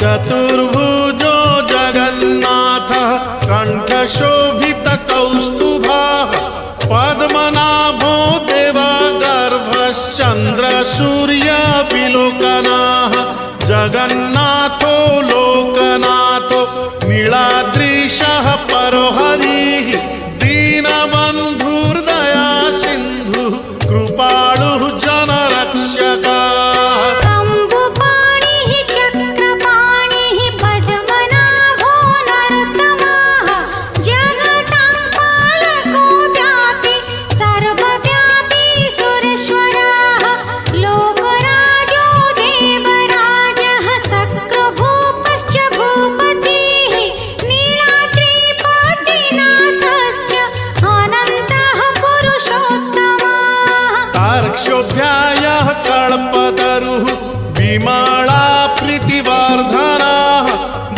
चतुर्भुजो जगन्नाथः कण्ठशोभितकौस्तुभः पद्मनाभो देवगर्भश्चन्द्रसूर्यविलोकनः जगन्नाथो लोकनाथो नीलाद्रीशः परो हरिः दीनबन्धुर्दया सिन्धुः कृपालुः जनरक्षकः क्षोभ्यायः कल्पतरुः विमला प्रीतिवर्धनः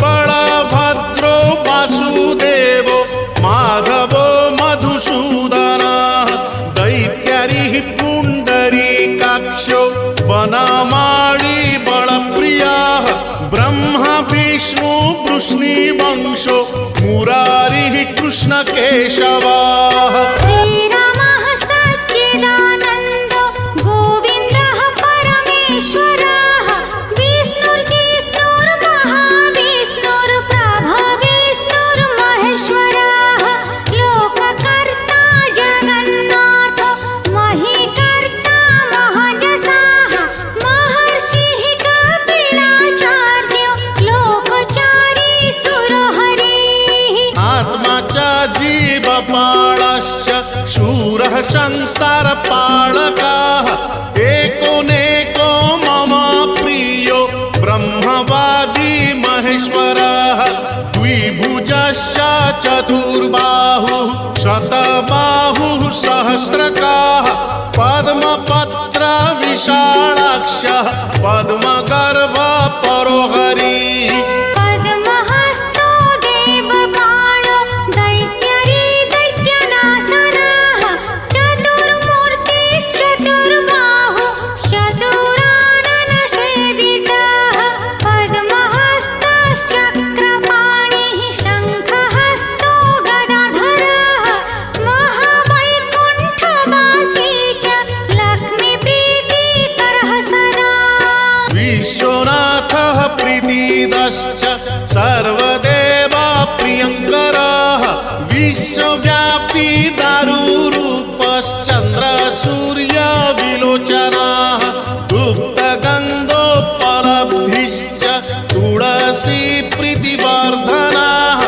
बलभद्रो वासुदेवो माधवो मधुसूदनः दैत्यरिः पुण्डरीकाक्षो वनमाली बलप्रियः ब्रह्मा विष्णु वृष्णिवंशो मुरारिः कृष्णकेशवः जीवपालश्च शूरः संसारपालकः एकोनेको मम प्रियो ब्रह्मवादी महेश्वरः द्विभुजश्च चतुर्बाहुः शतबाहुः सहस्रकाः पद्मपत्र विशालाक्षः पद्मगर्भ परो हरिः विश्वनाथः प्रीतिदश्च सर्वदेवा प्रियङ्करः विश्वव्यापी दारुरूपश्चन्द्रसूर्यविलोचनः गुप्तगन्धोपलब्धिश्च तुलसी प्रीतिवर्धनः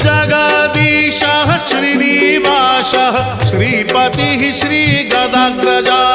जगदीशः श्रीनिवासः श्रीपतिः श्रीगदाग्रजः